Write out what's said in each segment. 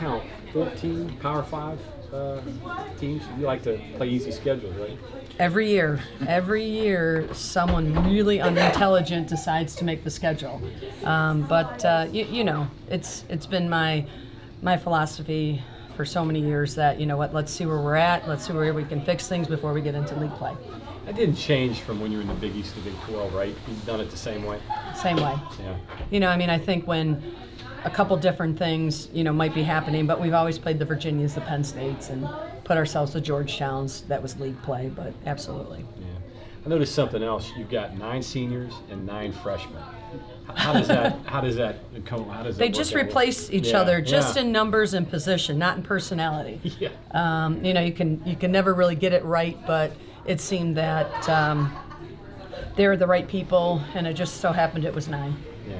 count 14 Power 5 teams. You like to play easy schedules, right? Every year, someone really unintelligent decides to make the schedule. But you know, it's been my philosophy for so many years that, you know what, let's see where we're at, let's see where we can fix things before we get into league play. That didn't change from when you were in the Big East to Big 12, right? You've done it the same way? Same way. Yeah. You know, I mean, I think when a couple different things, you know, might be happening, but we've always played the Virginias, the Penn States, and put ourselves with Georgetowns. That was league play, but absolutely. Yeah. I noticed something else. You've got 9 seniors and 9 freshmen. How does that They just replace each other, just in numbers and position, not in personality. Yeah. You know, you can never really get it right, but it seemed that they were the right people, and it just so happened it was 9. Yeah.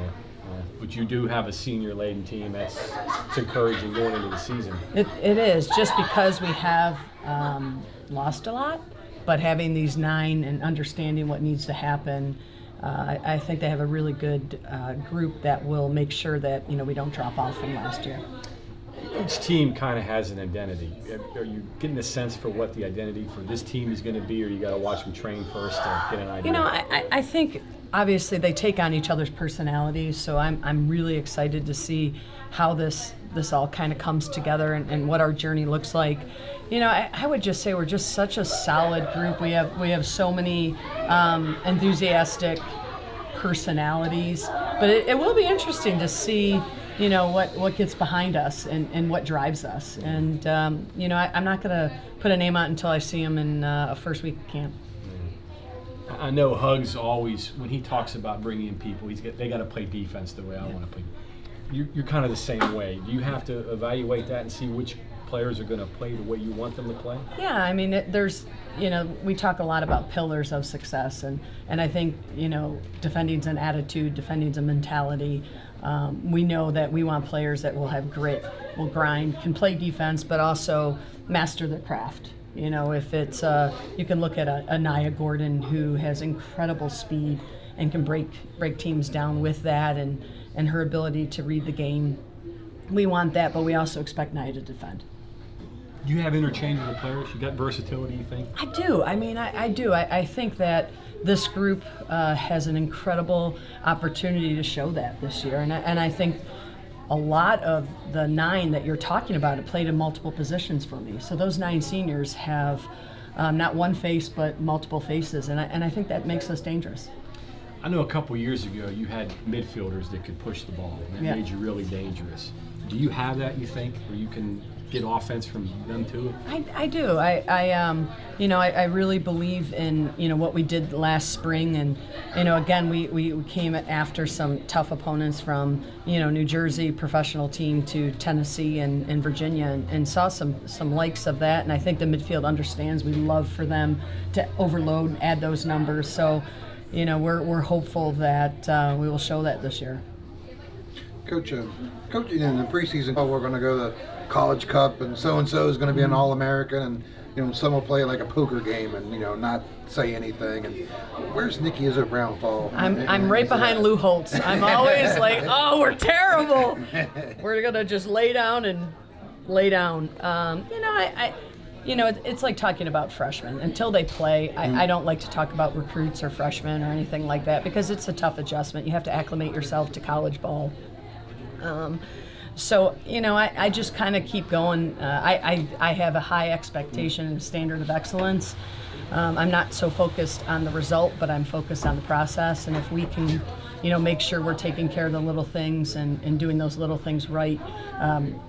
But you do have a senior-laden team. It's encouraging going into the season. It is, just because we have lost a lot, but having these 9 and understanding what needs to happen, I think they have a really good group that will make sure that, you know, we don't drop off from last year. Each team kind of has an identity. Are you getting a sense for what the identity for this team is going to be, or you got to watch them train first to get an idea? You know, I think obviously they take on each other's personalities, so I'm really excited to see how this all kind of comes together and what our journey looks like. You know, I would just say we're just such a solid group. We have so many enthusiastic personalities, but it will be interesting to see, you know, what gets behind us and what drives us. And you know, I'm not going to put a name out until I see him in a first week of camp. I know Hugs always, when he talks about bringing in people, they got to play defense the way I want to play. You're kind of the same way. Do you have to evaluate that and see which players are going to play the way you want them to play? Yeah, I mean, there's, you know, we talk a lot about pillars of success, and I think, you know, defending's an attitude, defending's a mentality. We know that we want players that will have grit, will grind, can play defense, but also master their craft. You know, if it's, you can look at a Nia Gordon who has incredible speed and can break teams down with that, and her ability to read the game. We want that, but we also expect Nia to defend. Do you have interchangeable players? You got versatility, you think? I do. I mean, I do. I think that this group has an incredible opportunity to show that this year, and I think a lot of the 9 that you're talking about have played in multiple positions for me. So those 9 seniors have not one face, but multiple faces, and I think that makes us dangerous. I know a couple years ago you had midfielders that could push the ball, and that made you really dangerous. Do you have that, you think, where you can get offense from them too? I do. You know, I really believe in, you know, what we did last spring, and, you know, again, we came after some tough opponents from, you know, New Jersey professional team to Tennessee and Virginia, and saw some likes of that, and I think the midfield understands we love for them to overload and add those numbers. So, you know, we're hopeful that we will show that this year. Coach, in the preseason, we're going to go to the College Cup, and so is going to be an All-American, and, you know, some will play like a poker game and, you know, not say anything. And where's Nikki Izzo-Brown fall? I'm right behind Lou Holtz. I'm always like, oh, we're terrible. We're going to just lay down. You know, it's like talking about freshmen. Until they play, I don't like to talk about recruits or freshmen or anything like that, because it's a tough adjustment. You have to acclimate yourself to college ball. So, you know, I just kind of keep going. I have a high expectation and standard of excellence. I'm not so focused on the result, but I'm focused on the process. And if we can, you know, make sure we're taking care of the little things and doing those little things right,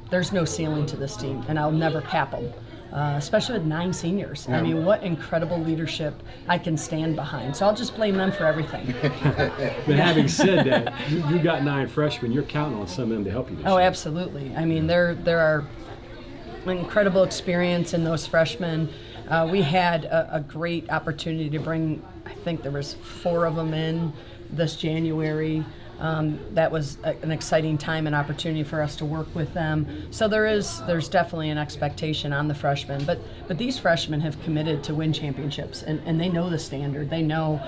there's no ceiling to this team, and I'll never cap them. Especially with 9 seniors. I mean, what incredible leadership I can stand behind. So I'll just blame them for everything. But having said that, you got 9 freshmen. You're counting on some of them to help you this year. Oh, absolutely. I mean, there are incredible experience in those freshmen. We had a great opportunity to bring, I think there was 4 of them in this January. That was an exciting time and opportunity for us to work with them. So there's definitely an expectation on the freshmen, but these freshmen have committed to win championships, and they know the standard. They know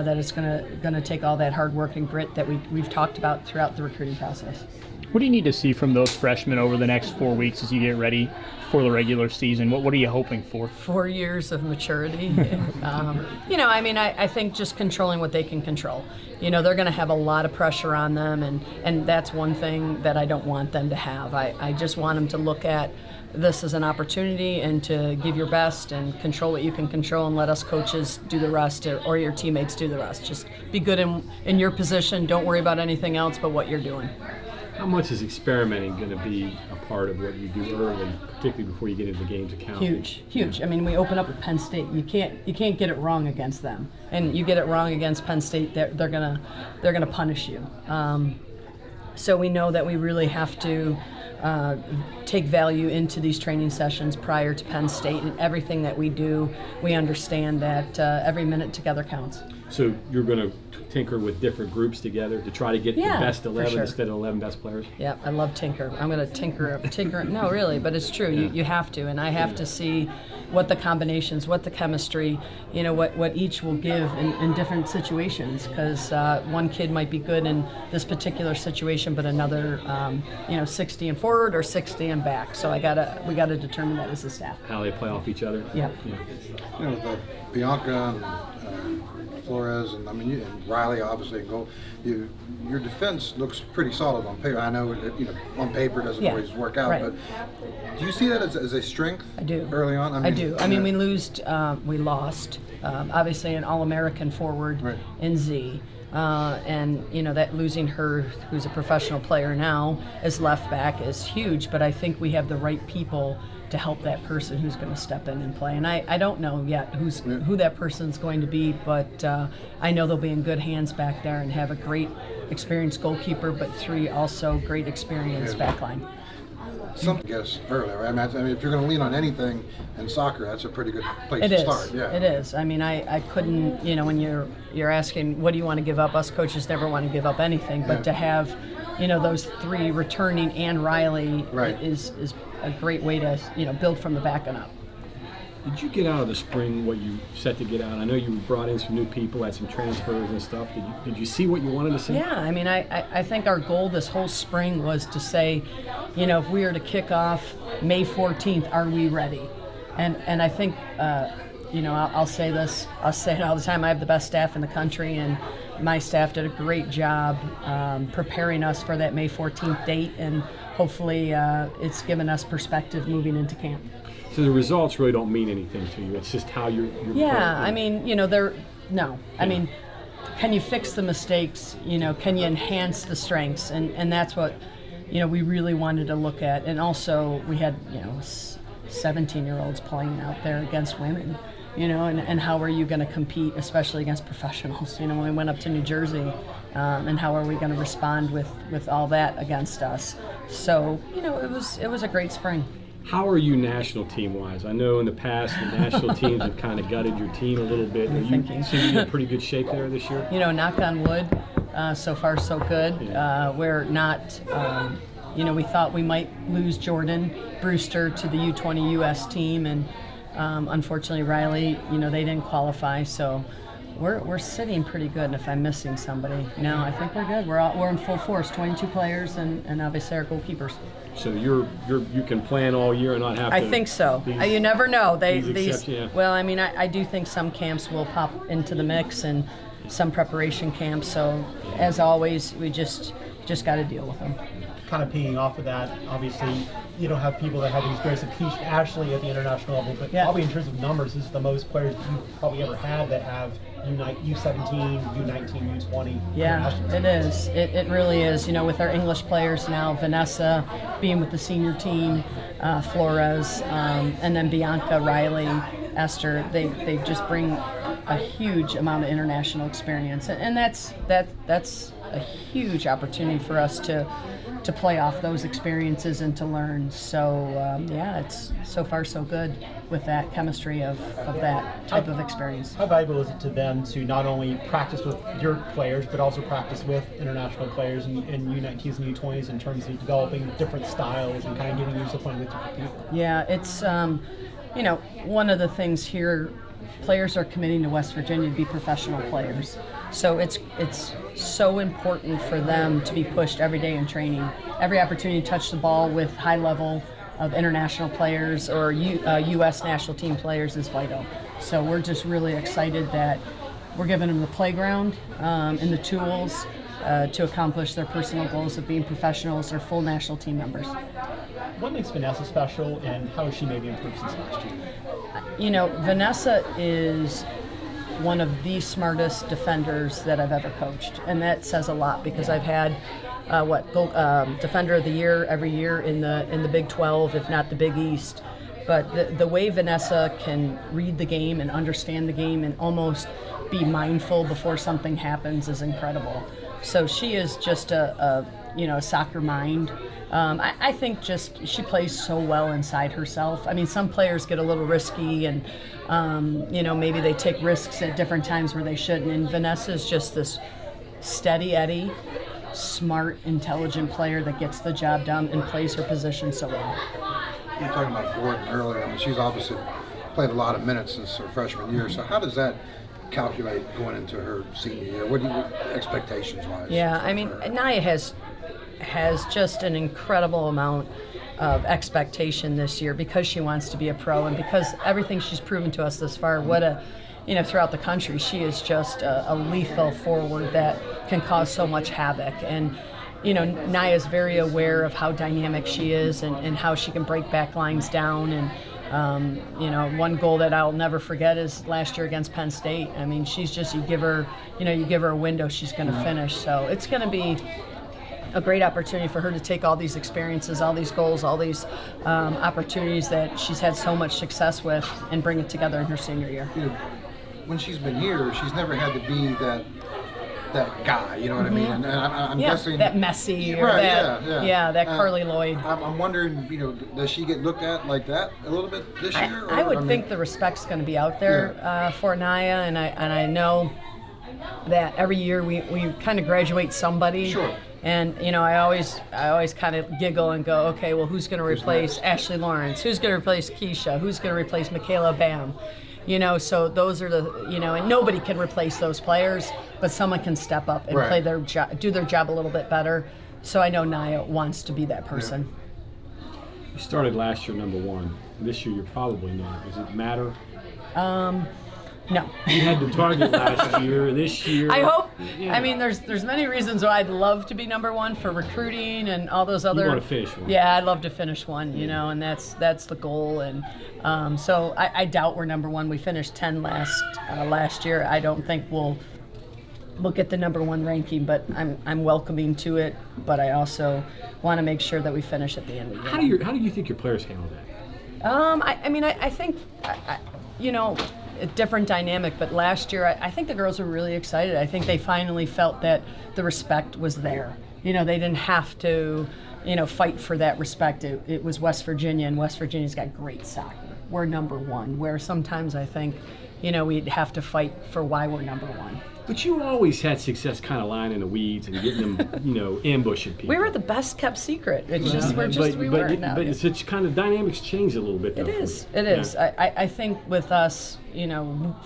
that it's gonna take all that hard work and grit that we've talked about throughout the recruiting process. What do you need to see from those freshmen over the next 4 weeks as you get ready for the regular season? What are you hoping for? 4 years of maturity. I think just controlling what they can control. They're going to have a lot of pressure on them, and that's one thing that I don't want them to have. I just want them to look at this as an opportunity and to give your best and control what you can control and let us coaches do the rest, or your teammates do the rest. Just be good in your position. Don't worry about anything else but what you're doing. How much is experimenting going to be a part of what you do early, particularly before you get into the games of count? Huge. I mean, we open up with Penn State. You can't get it wrong against them, and you get it wrong against Penn State, they're gonna punish you. So we know that we really have to take value into these training sessions prior to Penn State, and everything that we do, we understand that every minute together counts. So you're going to tinker with different groups together to try to get the best 11 sure. instead of 11 best players? Yeah, I love tinker. I'm going to tinker. No, really, but it's true. You have to, and I have to see what the combinations, what the chemistry, what each will give in different situations, because one kid might be good in this particular situation, but another, 60 and forward or 60 and back. So we gotta determine that as a staff. How they play off each other? Yeah. The Bianca and Flores and and Riley obviously in goal. Your defense looks pretty solid on paper. I know on paper it doesn't always work out, right. but do you see that as a strength? I do. Early on, I do. We lost obviously an All-American forward right. in Z. And that losing her, who's a professional player now, as left back is huge, but I think we have the right people to help that person who's going to step in and play. And I don't know yet who that person's going to be, but I know they'll be in good hands back there and have a great experienced goalkeeper, but 3 also great experienced backline. Some guess earlier, right? I mean, if you're going to lean on anything in soccer, that's a pretty good place to start. Yeah, it is. I mean, I couldn't, when you're asking what do you want to give up, us coaches never want to give up anything, but to have, those 3 returning and Riley right. is a great way to, build from the back and up. Did you get out of the spring what you set to get out? I know you brought in some new people, had some transfers and stuff. Did you see what you wanted to see? Yeah, I mean, I think our goal this whole spring was to say, if we were to kick off May 14th, are we ready? And I think, I'll say this, I'll say it all the time, I have the best staff in the country, and my staff did a great job preparing us for that May 14th date, and hopefully it's given us perspective moving into camp. So the results really don't mean anything to you. It's just how you're yeah, I mean, I mean, can you fix the mistakes? Can you enhance the strengths? And that's what, we really wanted to look at. And also we had, 17-year-olds playing out there against women, and how are you going to compete, especially against professionals? When we went up to New Jersey, and how are we going to respond with all that against us? So, it was a great spring. How are you national team-wise? I know in the past the national teams have kind of gutted your team a little bit. Are you seem in pretty good shape there this year? Knock on wood, so far so good. Yeah. We're not, we thought we might lose Jordan Brewster to the U20 U.S. team, and unfortunately Riley, they didn't qualify, so we're sitting pretty good. And if I'm missing somebody, no, I think we're good. We're in full force, 22 players, and obviously our goalkeepers. So you can plan all year and not have to. I think so. You never know. Yeah. Well, I mean, I do think some camps will pop into the mix and some preparation camps. So as always, we just got to deal with them. Kind of piggying off of that, obviously, you don't have people that have the experience of Keish Ashley at the international level, but probably in terms of numbers, this is the most players you've probably ever had that have U17, U19, U20. Yeah, it is. It really is. With our English players now, Vanessa being with the senior team, Flores, and then Bianca, Riley, Esther, they just bring a huge amount of international experience, and that's a huge opportunity for us to play off those experiences and to learn. So it's so far so good with that chemistry of that type of experience. How valuable is it to them to not only practice with your players, but also practice with international players and U19s and U20s in terms of developing different styles and kind of getting used to playing with different people? Yeah, it's one of the things here players are committing to West Virginia to be professional players. So it's so important for them to be pushed every day in training. Every opportunity to touch the ball with high level of international players or U.S. national team players is vital. So we're just really excited that we're giving them the playground and the tools to accomplish their personal goals of being professionals or full national team members. What makes Vanessa special, and how has she maybe improved since last year? You know, Vanessa is one of the smartest defenders that I've ever coached, and that says a lot because I've had Defender of the Year every year in the Big 12, if not the Big East. But the way Vanessa can read the game and understand the game and almost be mindful before something happens is incredible. So she is just a soccer mind. I think just she plays so well inside herself. I mean, some players get a little risky and, maybe they take risks at different times where they shouldn't. And Vanessa's just this steady Eddie, smart, intelligent player that gets the job done and plays her position so well. You were talking about Gordon earlier. I mean, she's obviously played a lot of minutes since her freshman year. So how does that calculate going into her senior year? What expectations-wise? Yeah, I mean, Naya has just an incredible amount of expectation this year because she wants to be a pro and because everything she's proven to us this far, throughout the country, she is just a lethal forward that can cause so much havoc. And, Naya's very aware of how dynamic she is and how she can break back lines down. And, one goal that I'll never forget is last year against Penn State. I mean, she's just, you give her a window, she's going to finish. So it's going to be a great opportunity for her to take all these experiences, all these goals, all these opportunities that she's had so much success with and bring it together in her senior year. When she's been here, she's never had to be that guy, you know what I mean? And I'm guessing that Messi or right, that Carly Lloyd. I'm wondering, does she get looked at like that a little bit this year? I would think the respect's going to be out there for Naya, and I know that every year we kind of graduate somebody. Sure. And I always kind of giggle and go, okay, well, who's going to replace Ashley Lawrence? Who's going to replace Keisha? Who's going to replace Michaela Bam? So those are the, and nobody can replace those players, but someone can step up and play their job, do their job a little bit better. So I know Naya wants to be that person. You started last year #1. This year you're probably not. Does it matter? No. You had the target last year. This year, I hope. Yeah. I mean, there's many reasons why I'd love to be #1 for recruiting and all those other. You want to finish one. Yeah, I'd love to finish one. And that's the goal. And so I doubt we're #1. We finished 10 last year. I don't think we'll get the #1 ranking, but I'm welcoming to it. But I also want to make sure that we finish at the end of the year. How do you think your players handle that? I think a different dynamic, but last year I think the girls were really excited. I think they finally felt that the respect was there. They didn't have to, fight for that respect. It was West Virginia, and West Virginia's got great soccer. We're #1, where sometimes I think, we'd have to fight for why we're #1. But you always had success kind of lying in the weeds and getting them, ambushing people. We were the best kept secret. It's just, we were now. But it's kind of dynamics change a little bit, though. It is. I think with us,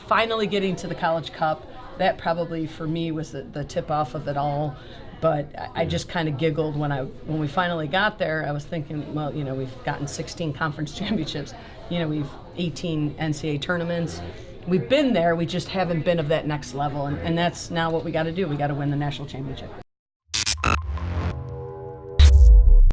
finally getting to the College Cup, that probably for me was the tip off of it all. But I just kind of giggled when we finally got there. I was thinking, well, we've gotten 16 conference championships. We've 18 NCAA tournaments. We've been there. We just haven't been of that next level, and that's now what we got to do. We got to win the national championship.